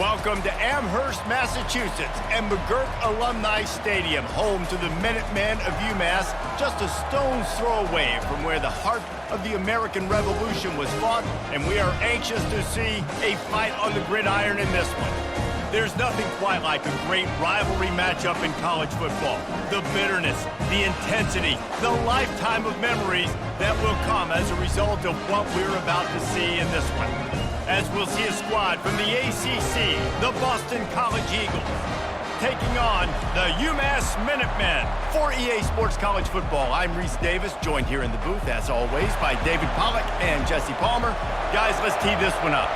Welcome to Amherst, Massachusetts, and McGurk Alumni Stadium, home to the Minutemen of UMass, just a stone's throw away from where the heart of the American Revolution was fought, and we are anxious to see a fight on the gridiron in this one. There's nothing quite like a great rivalry matchup in college football. The bitterness, the intensity, the lifetime of memories that will come as a result of what we're about to see in this one. As we'll see a squad from the ACC, the Boston College Eagles, taking on the UMass Minutemen. For EA Sports College Football, I'm Reese Davis, joined here in the booth, as always, by David Pollack and Jesse Palmer. Guys, let's tee this one up.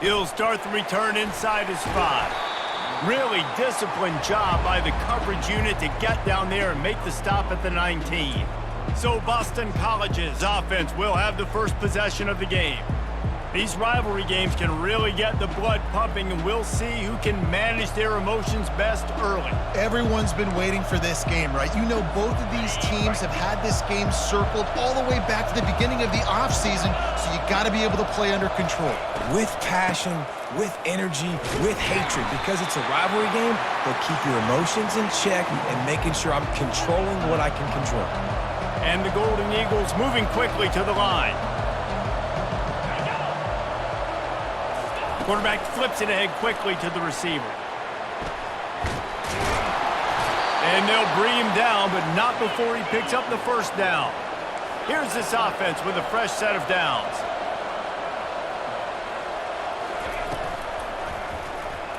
He'll start the return inside his 5. Really disciplined job by the coverage unit to get down there and make the stop at the 19. So Boston College's offense will have the first possession of the game. These rivalry games can really get the blood pumping, and we'll see who can manage their emotions best early. Everyone's been waiting for this game, right? You know, both of these teams have had this game circled all the way back to the beginning of the offseason, so you got to be able to play under control. With passion, with energy, with hatred. Because it's a rivalry game, they'll keep your emotions in check and making sure I'm controlling what I can control. And the Golden Eagles moving quickly to the line. Quarterback flips it ahead quickly to the receiver. And they'll bring him down, but not before he picks up the first down. Here's this offense with a fresh set of downs.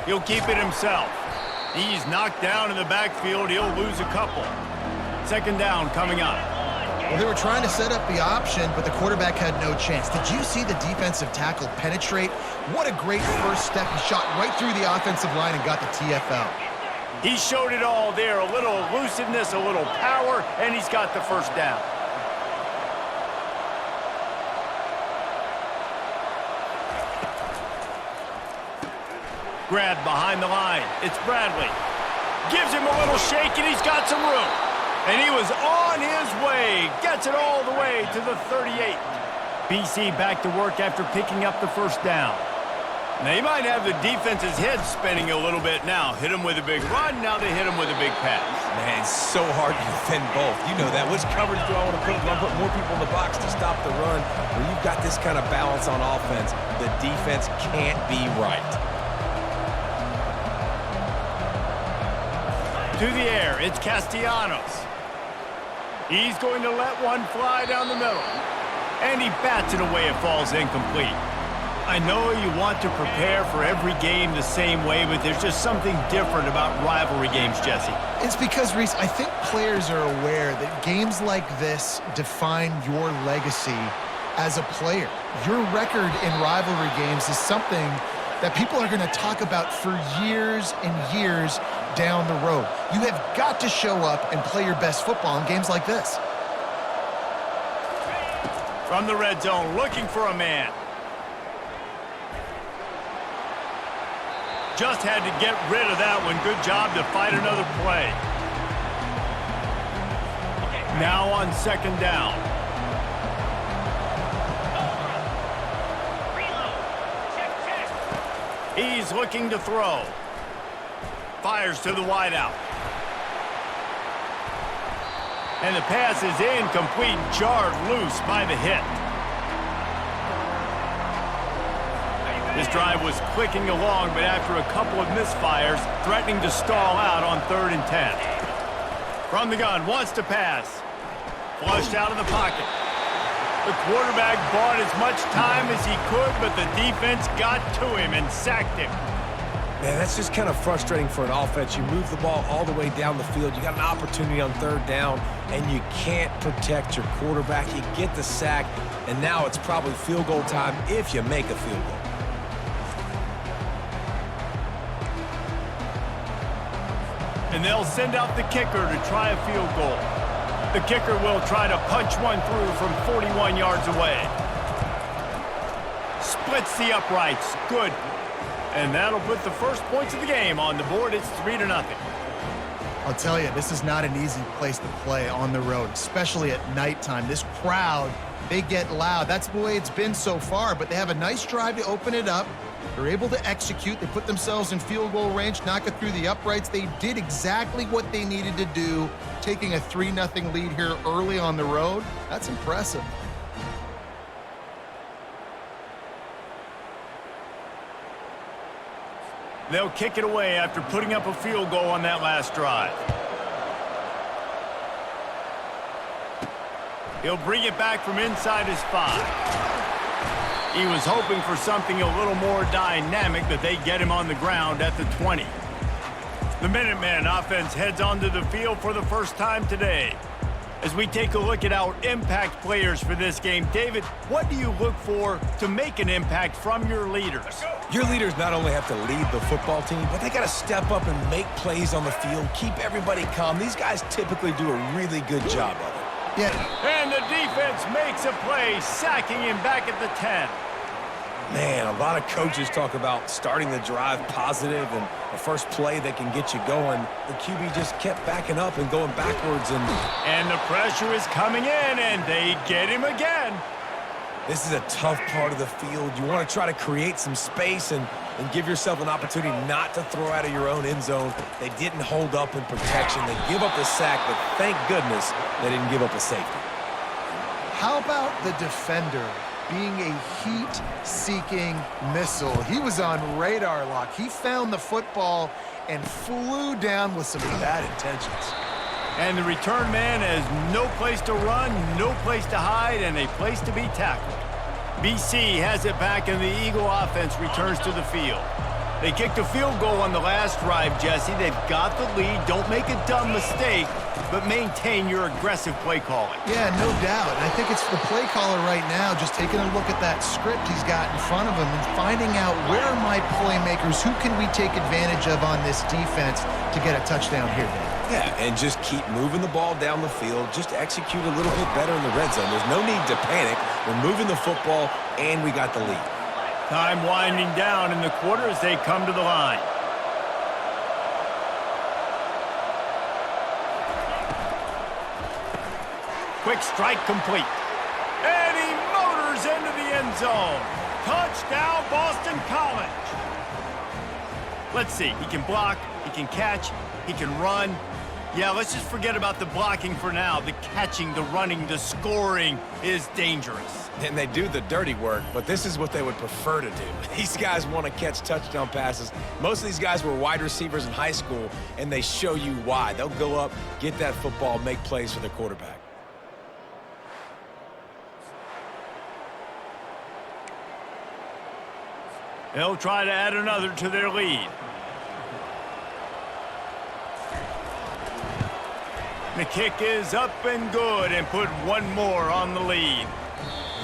He'll keep it himself. He's knocked down in the backfield. He'll lose a couple. Second down coming up. Well, they were trying to set up the option, but the quarterback had no chance. Did you see the defensive tackle penetrate? What a great first step. He shot right through the offensive line and got the TFL. He showed it all there. A little elusiveness, a little power, and he's got the first down. Grab behind the line. It's Bradley. Gives him a little shake, and he's got some room. And he was on his way. Gets it all the way to the 38. BC back to work after picking up the first down. Now, you might have the defense's head spinning a little bit now. Hit him with a big run, now they hit him with a big pass. Man, it's so hard to defend both. You know that. Which coverage do I want to put? Do I put more people in the box to stop the run? When you've got this kind of balance on offense, the defense can't be right. To the air, it's Castellanos. He's going to let one fly down the middle. And he bats it away. It falls incomplete. I know you want to prepare for every game the same way, but there's just something different about rivalry games, Jesse. It's because, Reese, I think players are aware that games like this define your legacy as a player. Your record in rivalry games is something that people are going to talk about for years and years down the road. You have got to show up and play your best football in games like this. From the red zone, looking for a man. Just had to get rid of that one. Good job to fight another play. Now on second down. He's looking to throw. Fires to the wideout. And the pass is incomplete, jarred loose by the hit. This drive was clicking along, but after a couple of misfires, threatening to stall out on 3rd and 10. From the gun, wants to pass. Flushed out of the pocket. The quarterback bought as much time as he could, but the defense got to him and sacked him. Man, that's just kind of frustrating for an offense. You move the ball all the way down the field. You got an opportunity on 3rd down, and you can't protect your quarterback. You get the sack, and now it's probably field goal time if you make a field goal. And they'll send out the kicker to try a field goal. The kicker will try to punch one through from 41 yards away. Splits the uprights. Good. And that'll put the first points of the game on the board. It's 3-0. I'll tell you, this is not an easy place to play on the road, especially at nighttime. This crowd they get loud. That's the way it's been so far, but they have a nice drive to open it up. They're able to execute. They put themselves in field goal range, knock it through the uprights. They did exactly what they needed to do, taking a 3-0 lead here early on the road. That's impressive. They'll kick it away after putting up a field goal on that last drive. He'll bring it back from inside his 5. He was hoping for something a little more dynamic, but they get him on the ground at the 20. The Minutemen offense heads onto the field for the first time today. As we take a look at our impact players for this game, David, what do you look for to make an impact from your leaders? Your leaders not only have to lead the football team, but they got to step up and make plays on the field, keep everybody calm. These guys typically do a really good job of it. Yeah. And the defense makes a play, sacking him back at the 10. Man, a lot of coaches talk about starting the drive positive and the first play that can get you going. The QB just kept backing up and going backwards. And the pressure is coming in, and they get him again. This is a tough part of the field. You want to try to create some space and give yourself an opportunity not to throw out of your own end zone. They didn't hold up in protection. They give up the sack, but thank goodness they didn't give up a safety. How about the defender being a heat-seeking missile? He was on radar lock. He found the football and flew down with some bad intentions. And the return man has no place to run, no place to hide, and a place to be tackled. BC has it back, and the Eagle offense returns to the field. They kicked a field goal on the last drive, Jesse. They've got the lead. Don't make a dumb mistake, but maintain your aggressive play calling. Yeah, no doubt. And I think it's the play caller right now just taking a look at that script he's got in front of him and finding out where are my playmakers, who can we take advantage of on this defense to get a touchdown here, Dave? Yeah, and just keep moving the ball down the field. Just execute a little bit better in the red zone. There's no need to panic. We're moving the football, and we got the lead. Time winding down in the quarter as they come to the line. Quick strike complete. And he motors into the end zone. Touchdown, Boston College. Let's see. He can block, he can catch, he can run. Yeah, let's just forget about the blocking for now. The catching, the running, the scoring is dangerous. And they do the dirty work, but this is what they would prefer to do. These guys want to catch touchdown passes. Most of these guys were wide receivers in high school, and they show you why. They'll go up, get that football, make plays for their quarterback. They'll try to add another to their lead. The kick is up and good, and put one more on the lead.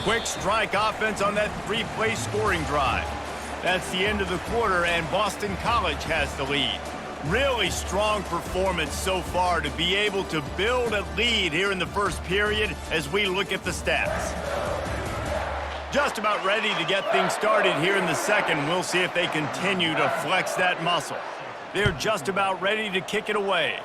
Quick strike offense on that 3-play scoring drive. That's the end of the quarter, and Boston College has the lead. Really strong performance so far to be able to build a lead here in the first period as we look at the stats. Just about ready to get things started here in the second. We'll see if they continue to flex that muscle. They're just about ready to kick it away.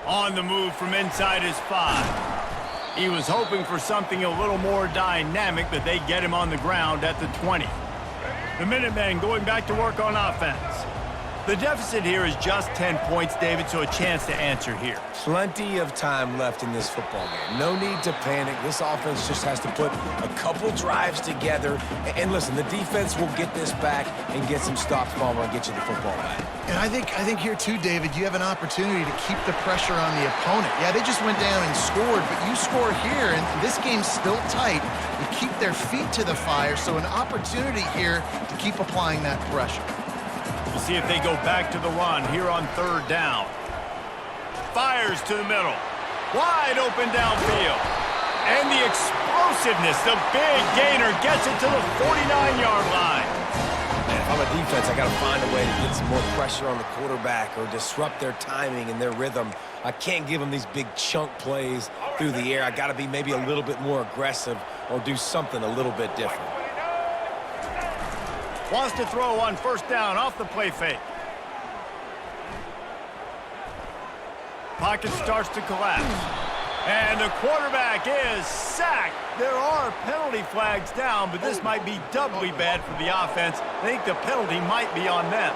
On the move from inside his 5. He was hoping for something a little more dynamic, but they get him on the ground at the 20. The Minutemen going back to work on offense. The deficit here is just 10 points, David, so a chance to answer here. Plenty of time left in this football game. No need to panic. This offense just has to put a couple drives together. And listen, the defense will get this back and get some stops following and get you the football back. And I think here too, David, you have an opportunity to keep the pressure on the opponent. Yeah, they just went down and scored, but you score here, and this game's still tight. You keep their feet to the fire, so an opportunity here to keep applying that pressure. We'll see if they go back to the run here on 3rd down. Fires to the middle. Wide open downfield. And the explosiveness, the big gainer gets it to the 49-yard line. Man, if I'm a defense, I got to find a way to get some more pressure on the quarterback or disrupt their timing and their rhythm. I can't give them these big chunk plays through the air. I got to be maybe a little bit more aggressive or do something a little bit different. Wants to throw on 1st down off the play fake. Pocket starts to collapse. And the quarterback is sacked. There are penalty flags down, but this might be doubly bad for the offense. I think the penalty might be on them.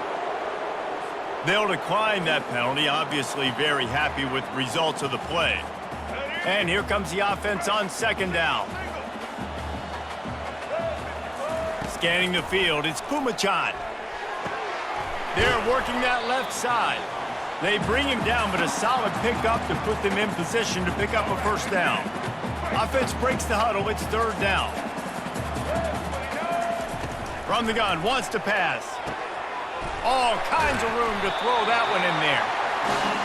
They'll decline that penalty, obviously very happy with the results of the play. And here comes the offense on second down. Scanning the field, it's Pumachan. They're working that left side. They bring him down, but a solid pickup to put them in position to pick up a first down. Offense breaks the huddle, it's third down. From the gun, wants to pass. All kinds of room to throw that one in there.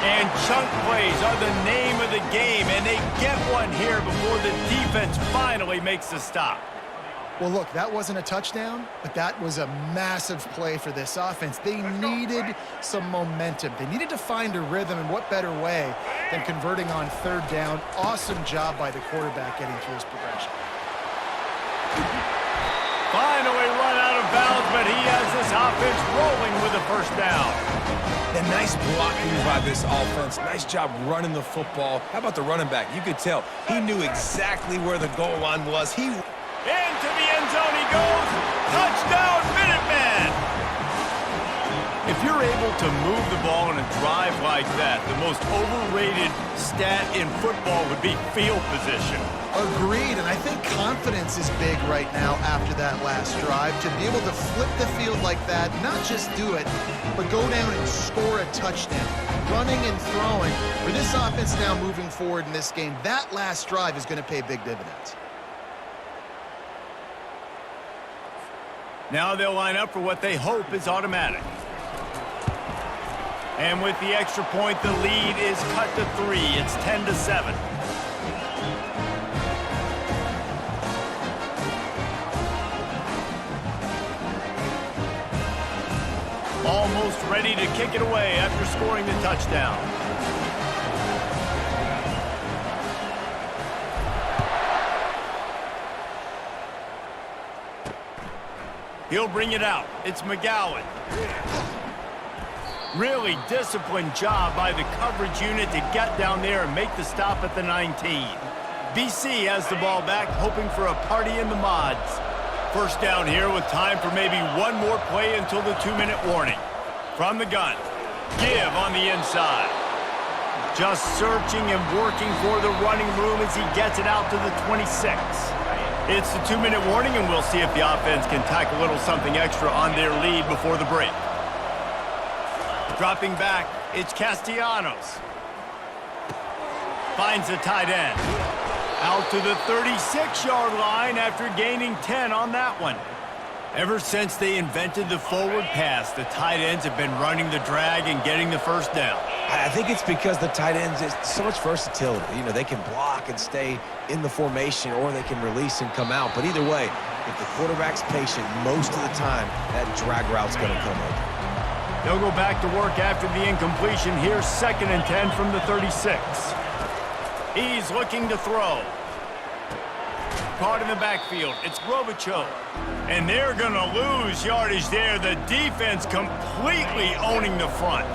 And chunk plays are the name of the game, and they get one here before the defense finally makes the stop. Well, look, that wasn't a touchdown, but that was a massive play for this offense. They needed some momentum. They needed to find a rhythm, and what better way than converting on third down. Awesome job by the quarterback getting through his progression. Finally run out of bounds, but he has this offense rolling with a first down. And nice blocking by this offense. Nice job running the football. How about the running back? You could tell he knew exactly where the goal line was. Into the end zone he goes. Touchdown, Minutemen! If you're able to move the ball in a drive like that, the most overrated stat in football would be field position. Agreed, and I think confidence is big right now after that last drive. To be able to flip the field like that, not just do it, but go down and score a touchdown. Running and throwing. For this offense now moving forward in this game, that last drive is going to pay big dividends. Now they'll line up for what they hope is automatic. And with the extra point, the lead is cut to 3. It's 10-7. Almost ready to kick it away after scoring the touchdown. He'll bring it out. It's McGowan. Really disciplined job by the coverage unit to get down there and make the stop at the 19. BC has the ball back, hoping for a party in the mods. First down here with time for maybe one more play until the 2-minute warning. From the gun, give on the inside. Just searching and working for the running room as he gets it out to the 26. It's the 2-minute warning, and we'll see if the offense can tack a little something extra on their lead before the break. Dropping back, it's Castellanos. Finds the tight end. Out to the 36-yard line after gaining 10 on that one. Ever since they invented the forward pass, the tight ends have been running the drag and getting the first down. I think it's because the tight ends is so much versatility. You know, they can block and stay in the formation, or they can release and come out. But either way, if the quarterback's patient, most of the time, that drag route's going to come open. They'll go back to work after the incompletion. Here's 2nd and 10 from the 36. He's looking to throw. Caught in the backfield. It's Robichaux. And they're going to lose yardage there. The defense completely owning the front.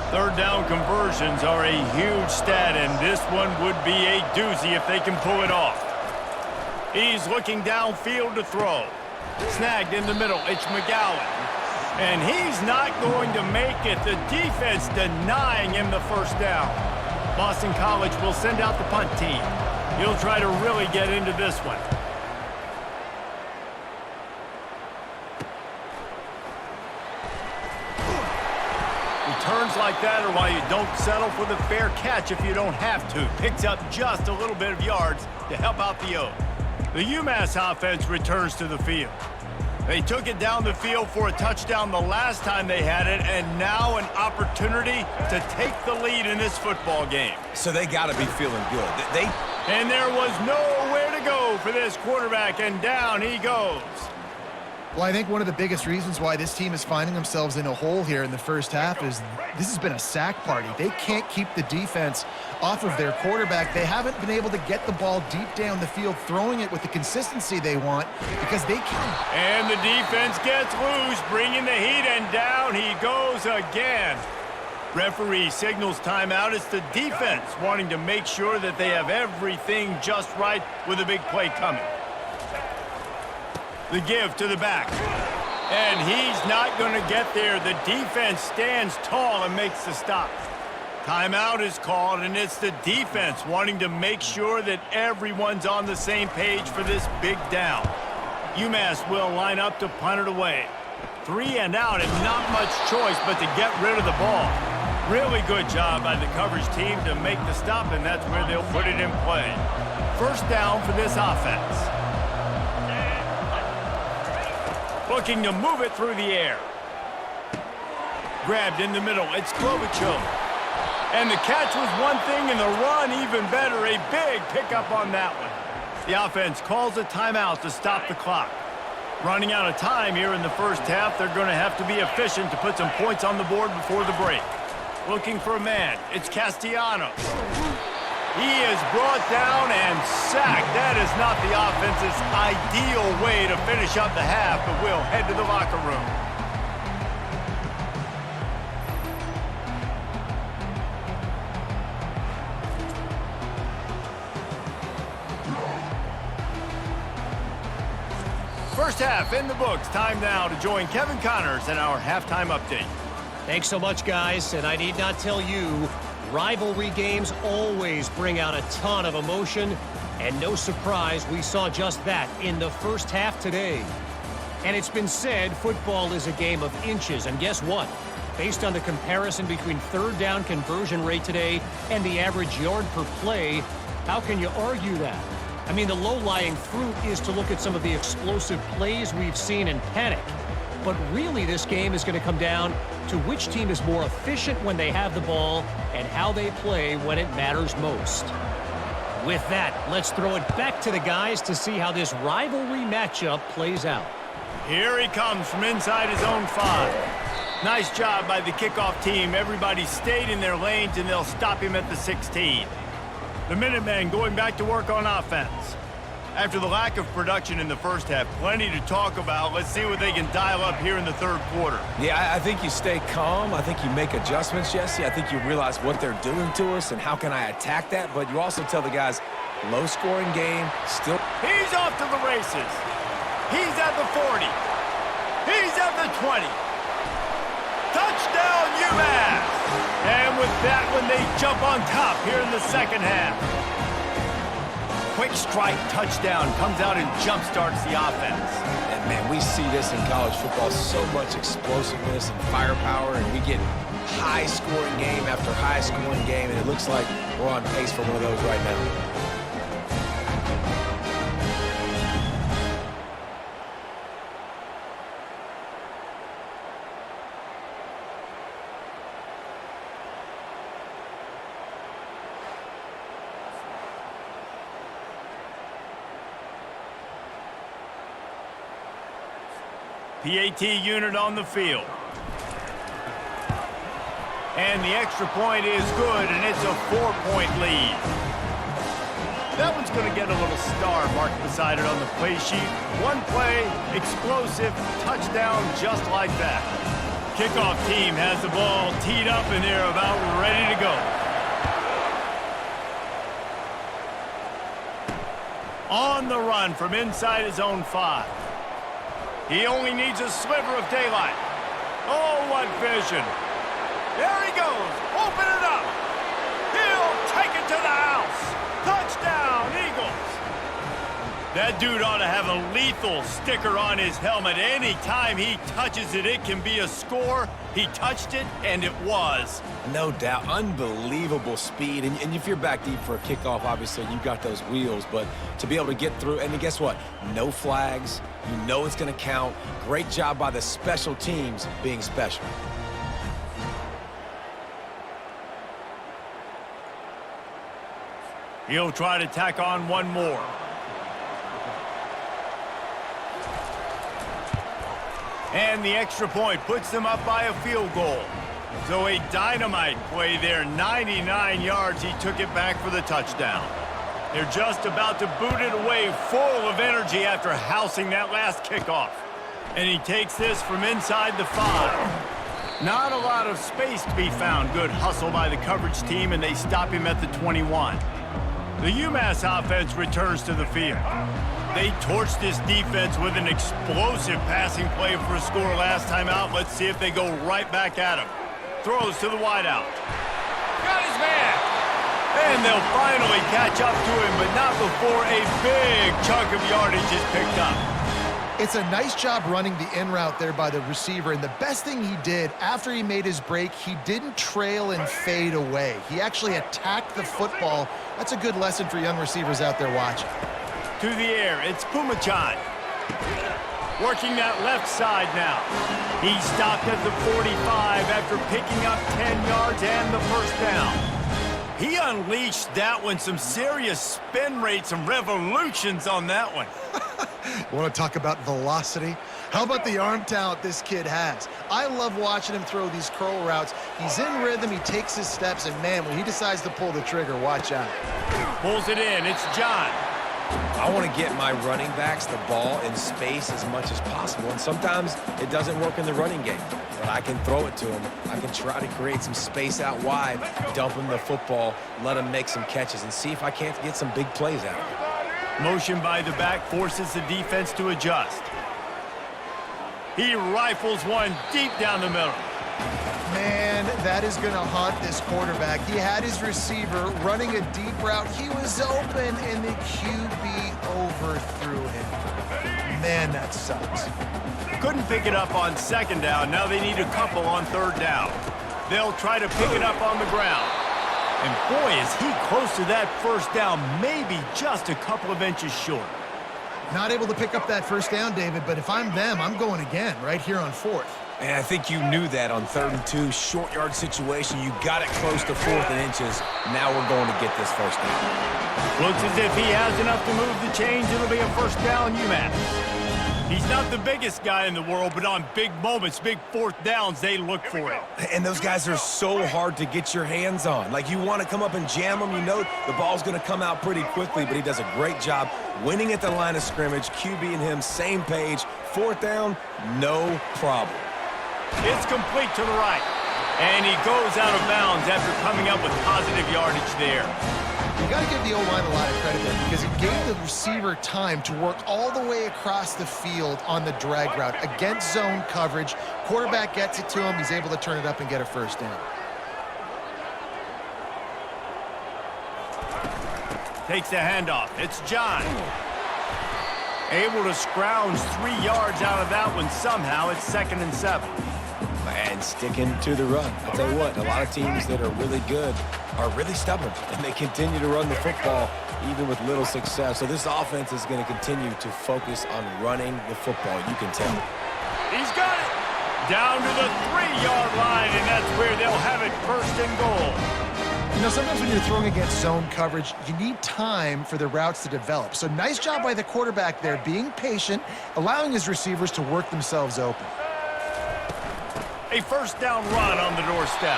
Third down conversions are a huge stat, and this one would be a doozy if they can pull it off. He's looking downfield to throw. Snagged in the middle. It's McGowan. And he's not going to make it. The defense denying him the first down. Boston College will send out the punt team. He'll try to really get into this one. Returns like that are why you don't settle for the fair catch if you don't have to. Picks up just a little bit of yards to help out the O. The UMass offense returns to the field. They took it down the field for a touchdown the last time they had it, and now an opportunity to take the lead in this football game. So they got to be feeling good. And there was nowhere to go for this quarterback, and down he goes. Well, I think one of the biggest reasons why this team is finding themselves in a hole here in the first half is this has been a sack party. They can't keep the defense off of their quarterback. They haven't been able to get the ball deep down the field, throwing it with the consistency they want because they can't. And the defense gets loose, bringing the heat, and down he goes again. Referee signals timeout. It's the defense wanting to make sure that they have everything just right with a big play coming. The give to the back. And he's not going to get there. The defense stands tall and makes the stop. Timeout is called, and it's the defense wanting to make sure that everyone's on the same page for this big down. UMass will line up to punt it away. 3 and out, and not much choice but to get rid of the ball. Really good job by the coverage team to make the stop, and that's where they'll put it in play. First down for this offense. Looking to move it through the air. Grabbed in the middle. It's Klobuchar. And the catch was one thing, and the run even better. A big pickup on that one. The offense calls a timeout to stop the clock. Running out of time here in the first half, they're going to have to be efficient to put some points on the board before the break. Looking for a man. It's Castellanos. He is brought down and sacked. That is not the offense's ideal way to finish up the half, but we'll head to the locker room. First half in the books. Time now to join Kevin Connors in our halftime update. Thanks so much, guys, and I need not tell you, rivalry games always bring out a ton of emotion, and no surprise, we saw just that in the first half today. And it's been said football is a game of inches, and guess what? Based on the comparison between third down conversion rate today and the average yard per play, how can you argue that? I mean, the low-lying fruit is to look at some of the explosive plays we've seen and panic. But really, this game is going to come down to which team is more efficient when they have the ball and how they play when it matters most. With that, let's throw it back to the guys to see how this rivalry matchup plays out. Here he comes from inside his own 5. Nice job by the kickoff team. Everybody stayed in their lanes, and they'll stop him at the 16. The Minutemen going back to work on offense. After the lack of production in the first half, plenty to talk about. Let's see what they can dial up here in the third quarter. Yeah, I think you stay calm. I think you make adjustments, Jesse. I think you realize what they're doing to us and how can I attack that. But you also tell the guys, low-scoring game, still. He's off to the races. He's at the 40. He's at the 20. Touchdown, UMass! And with that one, they jump on top here in the second half. Quick strike touchdown comes out and jump-starts the offense. And, man, we see this in college football, so much explosiveness and firepower, and we get high-scoring game after high-scoring game, and it looks like we're on pace for one of those right now. PAT unit on the field. And the extra point is good, and it's a 4-point lead. That one's going to get a little star marked beside it on the play sheet. One play, explosive, touchdown just like that. Kickoff team has the ball teed up, and they're about ready to go. On the run from inside his own 5. He only needs a sliver of daylight. Oh, what vision. There he goes. Open it up. He'll take it to the house. Touchdown, Eagles. That dude ought to have a lethal sticker on his helmet. Anytime he touches it, it can be a score. He touched it, and it was. No doubt. Unbelievable speed. And if you're back deep for a kickoff, obviously you got those wheels. But to be able to get through, and guess what? No flags. You know it's going to count. Great job by the special teams being special. He'll try to tack on one more. And the extra point puts them up by a field goal. So a dynamite play there, 99 yards. He took it back for the touchdown. They're just about to boot it away, full of energy after housing that last kickoff. And he takes this from inside the 5. Not a lot of space to be found. Good hustle by the coverage team, and they stop him at the 21. The UMass offense returns to the field. They torched this defense with an explosive passing play for a score last time out. Let's see if they go right back at him. Throws to the wideout. Got his man! And they'll finally catch up to him, but not before a big chunk of yardage is picked up. It's a nice job running the in route there by the receiver, and the best thing he did after he made his break, he didn't trail and fade away. He actually attacked the football. That's a good lesson for young receivers out there watching. To the air, it's Pumachan. Working that left side now. He stopped at the 45 after picking up 10 yards and the first down. He unleashed that one, some serious spin rates, some revolutions on that one. Want to talk about velocity? How about the arm talent this kid has? I love watching him throw these curl routes. He's in rhythm, he takes his steps, and man, when he decides to pull the trigger, watch out. Pulls it in, it's John. I want to get my running backs the ball in space as much as possible, and sometimes it doesn't work in the running game, but I can throw it to him. I can try to create some space out wide, dump him the football, let him make some catches, and see if I can't get some big plays out of him. Motion by the back forces the defense to adjust. He rifles one deep down the middle. Man, that is going to haunt this quarterback. He had his receiver running a deep route. He was open, and the QB overthrew him. Man, that sucks. Couldn't pick it up on second down. Now they need a couple on third down. They'll try to pick it up on the ground. And boy, is he close to that first down, maybe just a couple of inches short. Not able to pick up that first down, David, but if I'm them, I'm going again right here on fourth. And I think you knew that on 3rd and 2, short yard situation. You got it close to 4th and inches. Now we're going to get this first down. Looks as if he has enough to move the chains. It'll be a first down, UMass. He's not the biggest guy in the world, but on big moments, big fourth downs, they look for it. And those guys are so hard to get your hands on. Like, you want to come up and jam them. You know the ball's going to come out pretty quickly, but he does a great job winning at the line of scrimmage. QB and him, same page. 4th down, no problem. It's complete to the right. And he goes out of bounds after coming up with positive yardage there. You got to give the O-line a lot of credit there because it gave the receiver time to work all the way across the field on the drag route against zone coverage. Quarterback gets it to him. He's able to turn it up and get a first down. Takes the handoff. It's John. Able to scrounge 3 yards out of that one somehow. It's 2nd and 7. And sticking to the run. I'll tell you what, a lot of teams that are really good are really stubborn, and they continue to run the football even with little success. So this offense is going to continue to focus on running the football. You can tell. He's got it. Down to the 3-yard line, and that's where they'll have it 1st and goal. You know, sometimes when you're throwing against zone coverage, you need time for the routes to develop. So nice job by the quarterback there, being patient, allowing his receivers to work themselves open. A first down run on the doorstep.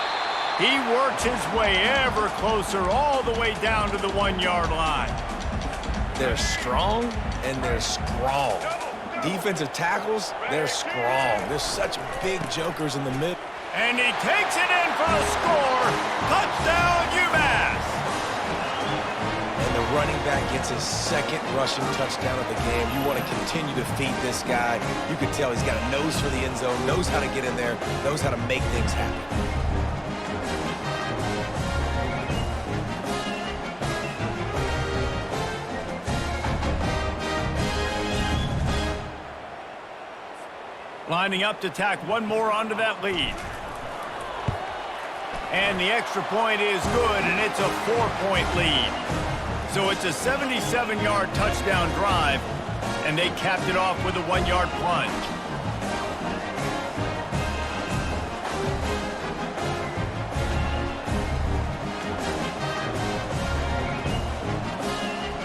He works his way ever closer all the way down to the 1-yard line. They're strong and they're strong. Defensive tackles, they're strong. They're such big jokers in the middle. And he takes it in for the score. Touchdown, UMass. And the running back gets his 2nd rushing touchdown of the game. You want to continue to feed this guy. You can tell he's got a nose for the end zone, knows how to get in there, knows how to make things happen. Lining up to tack one more onto that lead. And the extra point is good, and it's a 4-point lead. So it's a 77-yard touchdown drive, and they capped it off with a 1-yard plunge.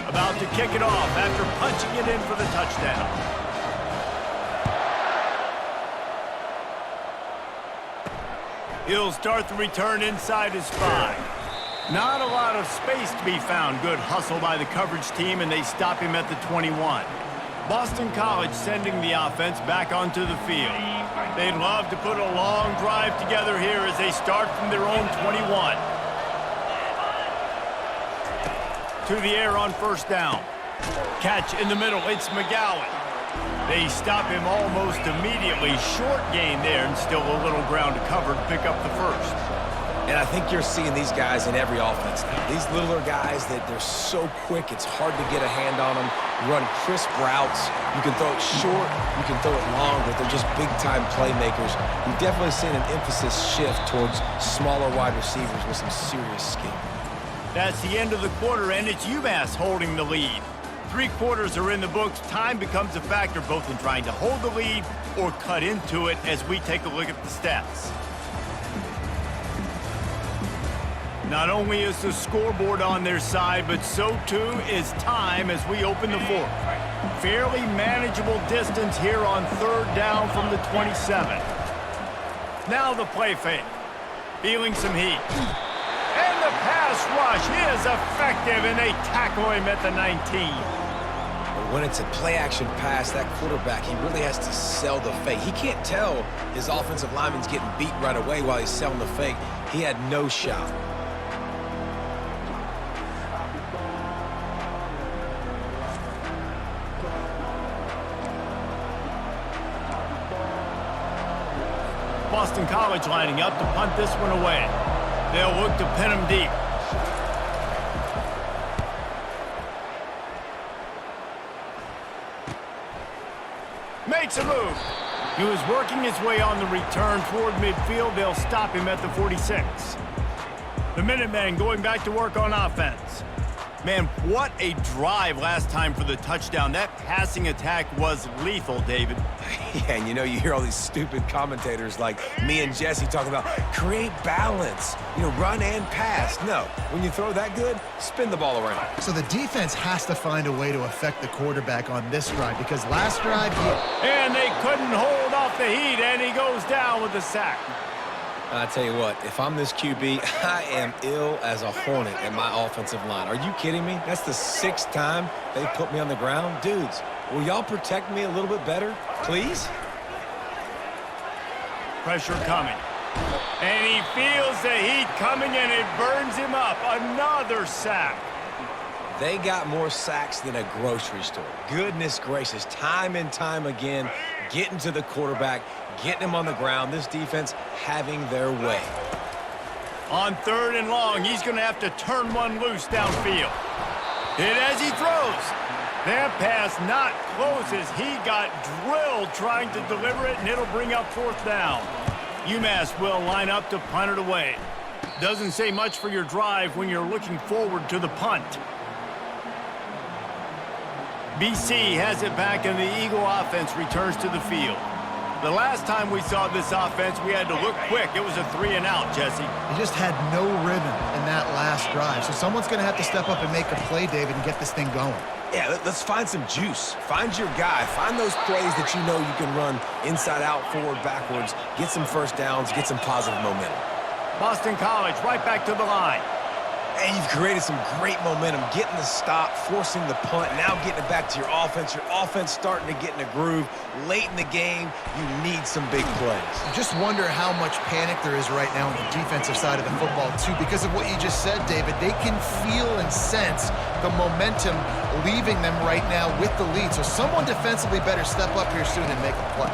About to kick it off after punching it in for the touchdown. He'll start the return inside his 5. Not a lot of space to be found. Good hustle by the coverage team, and they stop him at the 21. Boston College sending the offense back onto the field. They'd love to put a long drive together here as they start from their own 21. To the air on first down. Catch in the middle, it's McGowan. They stop him almost immediately. Short gain there and still a little ground to cover to pick up the first. And I think you're seeing these guys in every offense now. These littler guys that they're so quick, it's hard to get a hand on them. Run crisp routes. You can throw it short, you can throw it long, but they're just big-time playmakers. You've definitely seen an emphasis shift towards smaller wide receivers with some serious skill. That's the end of the quarter, and it's UMass holding the lead. 3 quarters are in the books. Time becomes a factor both in trying to hold the lead or cut into it as we take a look at the stats. Not only is the scoreboard on their side, but so too is time as we open the fourth. Fairly manageable distance here on third down from the 27. Now the play fake. Feeling some heat. And the pass rush is effective, and they tackle him at the 19. But when it's a play-action pass, that quarterback, he really has to sell the fake. He can't tell his offensive lineman's getting beat right away while he's selling the fake. He had no shot. Boston College lining up to punt this one away. They'll look to pin him deep. Makes a move. He was working his way on the return toward midfield. They'll stop him at the 46. The Minutemen going back to work on offense. Man, what a drive last time for the touchdown. That passing attack was lethal, David. Yeah, and you know, you hear all these stupid commentators like me and Jesse talking about create balance, you know, run and pass. No, when you throw that good, spin the ball around. So the defense has to find a way to affect the quarterback on this drive because last drive, And they couldn't hold off the heat, and he goes down with a sack. I tell you what, if I'm this QB, I am ill as a hornet at my offensive line. Are you kidding me? That's the 6th time they've put me on the ground. Dudes, will y'all protect me a little bit better, please? Pressure coming. And he feels the heat coming, and it burns him up. Another sack. They got more sacks than a grocery store. Goodness gracious, time and time again, getting to the quarterback, getting him on the ground. This defense having their way. On 3rd and long, he's going to have to turn one loose downfield. Hit as he throws. That pass not close as he got drilled trying to deliver it, and it'll bring up 4th down. UMass will line up to punt it away. Doesn't say much for your drive when you're looking forward to the punt. BC has it back, and the Eagle offense returns to the field. The last time we saw this offense, we had to look quick. It was a 3-and-out, Jesse. he just had no rhythm in that last drive. So someone's going to have to step up and make a play, David, and get this thing going. Yeah, let's find some juice. Find your guy. Find those plays that you know you can run inside out, forward, backwards. Get some first downs. Get some positive momentum. Boston College right back to the line. And you've created some great momentum, getting the stop, forcing the punt, now getting it back to your offense. Your offense starting to get in a groove. Late in the game, you need some big plays. Just wonder how much panic there is right now on the defensive side of the football, too, because of what you just said, David. They can feel and sense the momentum leaving them right now with the lead. So someone defensively better step up here soon and make a play.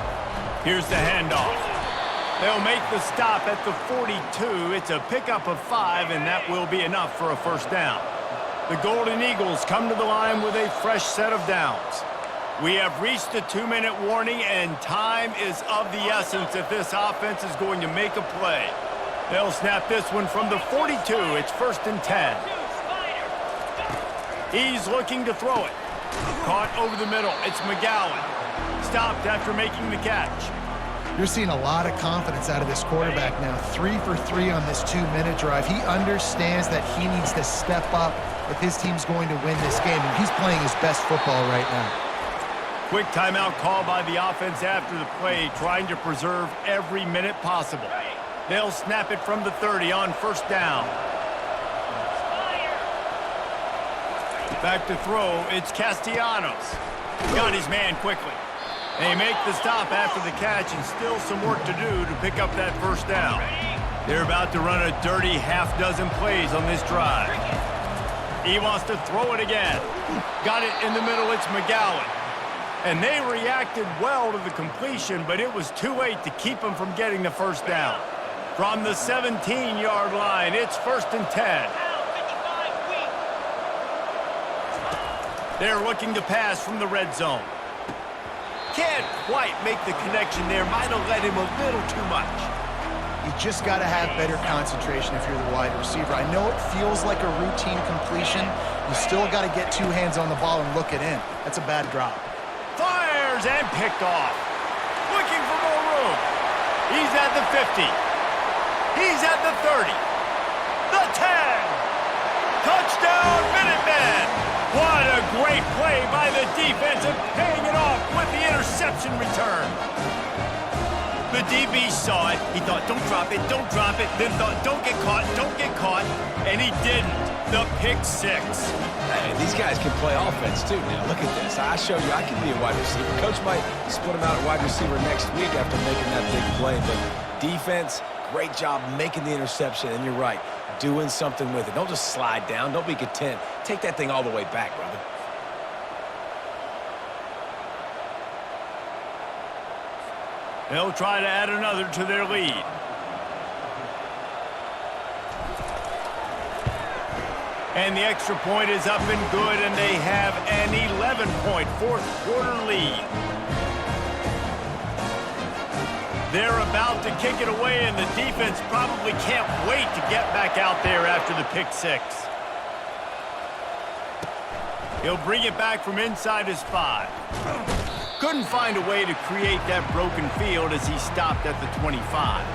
Here's the handoff. They'll make the stop at the 42. It's a pickup of 5, and that will be enough for a first down. The Golden Eagles come to the line with a fresh set of downs. We have reached the 2-minute warning, and time is of the essence if this offense is going to make a play. They'll snap this one from the 42. It's 1st and 10. He's looking to throw it. Caught over the middle. It's McGowan. Stopped after making the catch. You're seeing a lot of confidence out of this quarterback now. 3 for 3 on this 2-minute drive. He understands that he needs to step up if his team's going to win this game, and he's playing his best football right now. Quick timeout call by the offense after the play, trying to preserve every minute possible. They'll snap it from the 30 on 1st down. Back to throw, it's Castellanos. Got his man quickly. They make the stop after the catch and still some work to do to pick up that first down. They're about to run a dirty half-dozen plays on this drive. He wants to throw it again. Got it in the middle, it's McGowan. And they reacted well to the completion, but it was too late to keep them from getting the first down. From the 17-yard line, it's 1st and 10. They're looking to pass from the red zone. Can't quite make the connection there. Might have led him a little too much. You just got to have better concentration if you're the wide receiver. I know it feels like a routine completion. You still got to get two hands on the ball and look it in. That's a bad drop. Fires and picked off. Looking for more room. He's at the 50. He's at the 30. The 10. Touchdown, Minutemen. What a great play by the defense and paying it off with the interception return. The DB saw it. He thought, don't drop it, then thought, don't get caught, and he didn't. The pick six. Hey, these guys can play offense, too. Now, look at this. I show you I can be a wide receiver. Coach might split him out at wide receiver next week after making that big play, but defense, great job making the interception, and you're right, doing something with it. Don't just slide down. Don't be content. Take that thing all the way back, brother. They'll try to add another to their lead. And the extra point is up and good, and they have an 11-point fourth-quarter lead. They're about to kick it away, and the defense probably can't wait to get back out there after the pick six. He'll bring it back from inside his 5. Couldn't find a way to create that broken field as he stopped at the 25.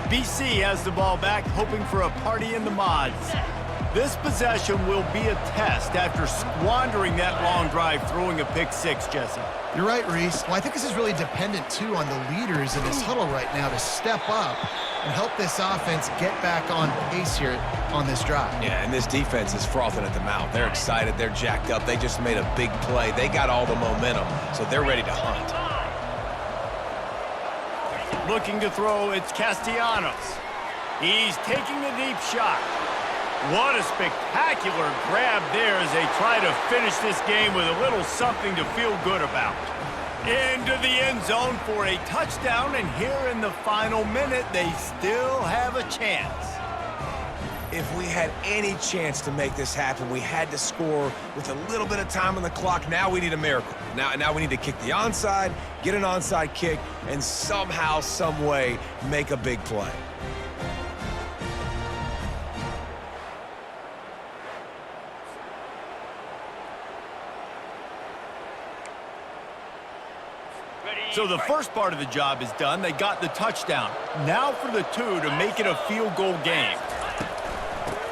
BC has the ball back, hoping for a party in the mods. This possession will be a test after squandering that long drive, throwing a pick six, Jesse. You're right, Reese. Well, I think this is really dependent, too, on the leaders in this huddle right now to step up and help this offense get back on pace here on this drive. Yeah, and this defense is frothing at the mouth. They're excited. They're jacked up. They just made a big play. They got all the momentum, so they're ready to hunt. Looking to throw, it's Castellanos. He's taking the deep shot. What a spectacular grab there as they try to finish this game with a little something to feel good about. Into the end zone for a touchdown, and here in the final minute, they still have a chance. If we had any chance to make this happen, we had to score with a little bit of time on the clock. Now we need a miracle. Now we need to kick the onside, get an onside kick, and somehow, some way, make a big play. So the first part of the job is done. They got the touchdown. Now for the 2 to make it a field goal game.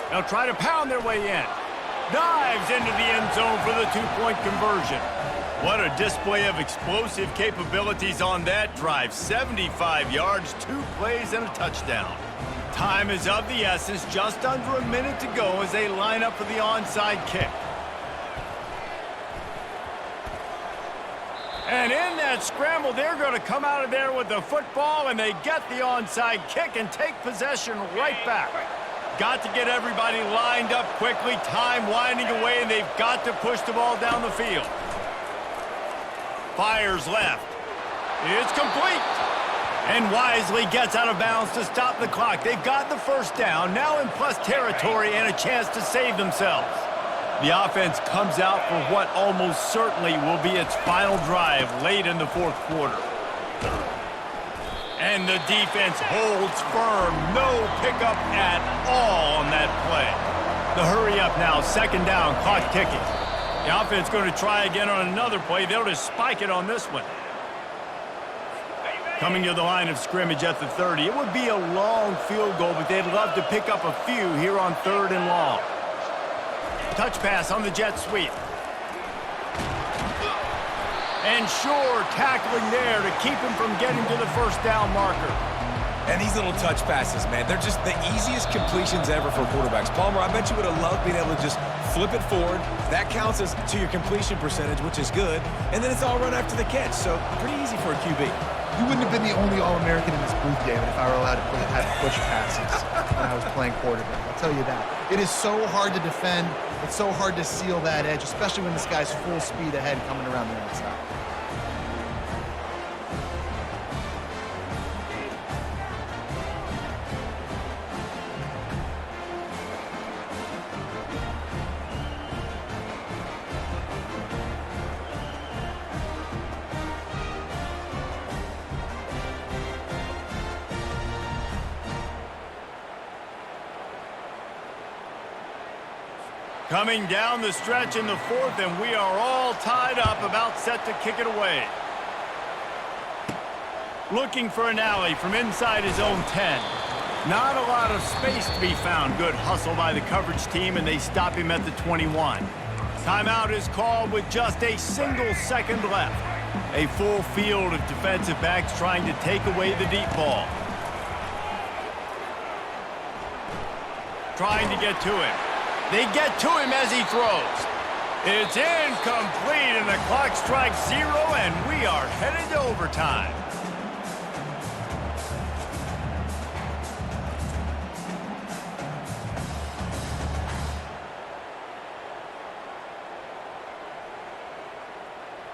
They'll try to pound their way in. Dives into the end zone for the 2-point conversion. What a display of explosive capabilities on that drive. 75 yards, 2 plays, and a touchdown. Time is of the essence. Just under a minute to go as they line up for the onside kick. And in that scramble, they're going to come out of there with the football, and they get the onside kick and take possession right back. Got to get everybody lined up quickly, time winding away, and they've got to push the ball down the field. Fires left. It's complete. And wisely gets out of bounds to stop the clock. They've got the first down, now in plus territory and a chance to save themselves. The offense comes out for what almost certainly will be its final drive late in the fourth quarter. And the defense holds firm. No pickup at all on that play. The hurry up now, second down, clock ticking. The offense going to try again on another play. They'll just spike it on this one. Coming to the line of scrimmage at the 30. It would be a long field goal, but they'd love to pick up a few here on 3rd and long. Touch pass on the jet sweep. And sure tackling there to keep him from getting to the first down marker. And these little touch passes, man, they're just the easiest completions ever for quarterbacks. Palmer, I bet you would have loved being able to just flip it forward. That counts as to your completion percentage, which is good. And then it's all run after the catch, so pretty easy for a QB. You wouldn't have been the only All-American in this booth, David, if I were allowed to have push passes when I was playing quarterback. I'll tell you that. It is so hard to defend. It's so hard to seal that edge, especially when this guy's full speed ahead coming around the outside. Coming down the stretch in the fourth, and we are all tied up, about set to kick it away. Looking for an alley from inside his own 10. Not a lot of space to be found. Good hustle by the coverage team, and they stop him at the 21. Timeout is called with just a single second left. A full field of defensive backs trying to take away the deep ball. Trying to get to him. They get to him as he throws. It's incomplete, and the clock strikes 0, and we are headed to overtime.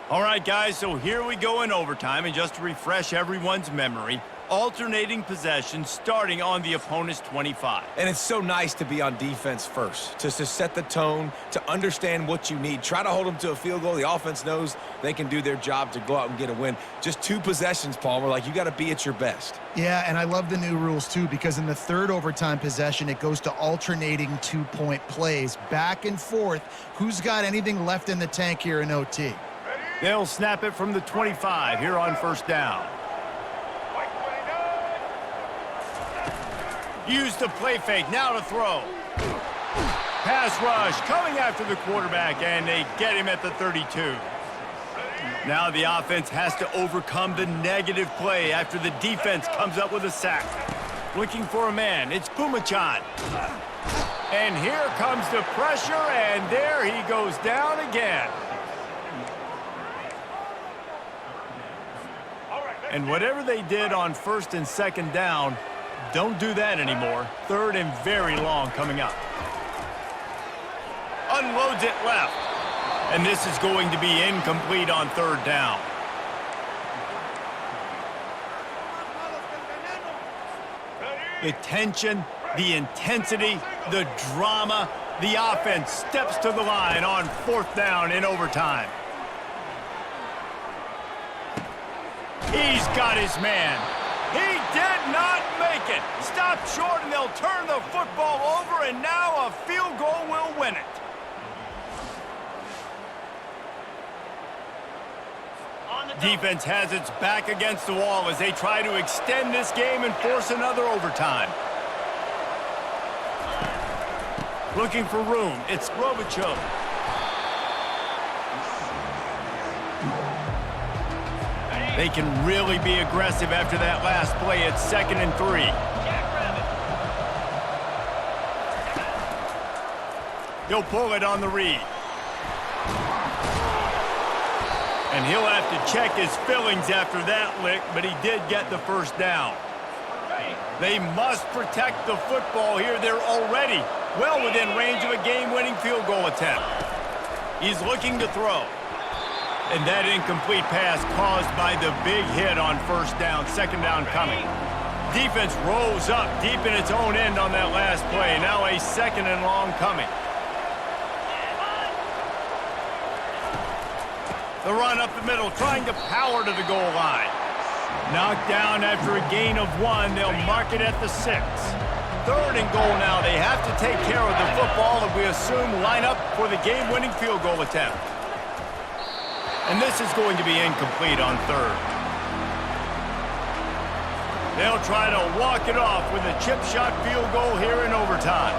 All right, guys, so here we go in overtime, and just to refresh everyone's memory, alternating possession starting on the opponent's 25. And it's so nice to be on defense first, to set the tone, to understand what you need. Try to hold them to a field goal. The offense knows they can do their job to go out and get a win. Just 2 possessions, Palmer. Like, you got to be at your best. Yeah, and I love the new rules, too, because in the third overtime possession, it goes to alternating 2-point plays, back and forth. Who's got anything left in the tank here in OT? They'll snap it from the 25 here on first down. Use the play fake, now to throw. Pass rush, coming after the quarterback, and they get him at the 32. Now the offense has to overcome the negative play after the defense comes up with a sack. Looking for a man, it's Pumachan. And here comes the pressure, and there he goes down again. And whatever they did on first and second down, don't do that anymore. Third and very long coming up. Unloads it left. And this is going to be incomplete on third down. The tension, the intensity, the drama, the offense steps to the line on fourth down in overtime. He's got his man. He did not make it. Stopped short, and they'll turn the football over, and now a field goal will win it. Defense has its back against the wall as they try to extend this game and force another overtime. Looking for room. It's Robichuk. They can really be aggressive after that last play. It's 2nd and 3. He'll pull it on the read. And he'll have to check his fillings after that lick, but he did get the first down. They must protect the football here. They're already well within range of a game-winning field goal attempt. He's looking to throw. And that incomplete pass caused by the big hit on first down, second down coming. Defense rolls up deep in its own end on that last play. Now a 2nd and long coming. The run up the middle, trying to power to the goal line. Knocked down after a gain of 1. They'll mark it at the 6. 3rd and goal now. They have to take care of the football, and we assume line up for the game-winning field goal attempt. And this is going to be incomplete on 3rd. They'll try to walk it off with a chip shot field goal here in overtime.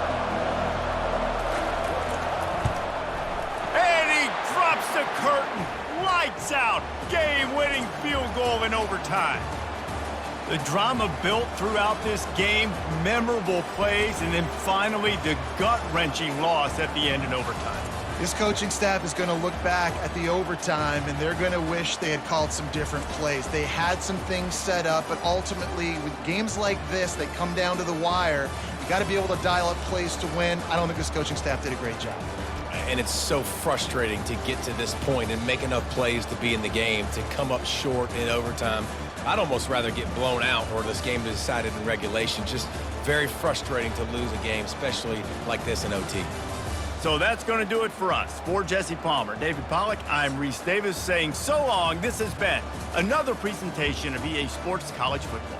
And he drops the curtain. Lights out. Game-winning field goal in overtime. The drama built throughout this game, memorable plays, and then finally the gut-wrenching loss at the end in overtime. This coaching staff is going to look back at the overtime, and they're going to wish they had called some different plays. They had some things set up, but ultimately, with games like this that come down to the wire, you got to be able to dial up plays to win. I don't think this coaching staff did a great job. And it's so frustrating to get to this point and make enough plays to be in the game, to come up short in overtime. I'd almost rather get blown out or this game decided in regulation. Just very frustrating to lose a game, especially like this in OT. So that's going to do it for us. For Jesse Palmer, David Pollack, I'm Reese Davis saying so long. This has been another presentation of EA Sports College Football.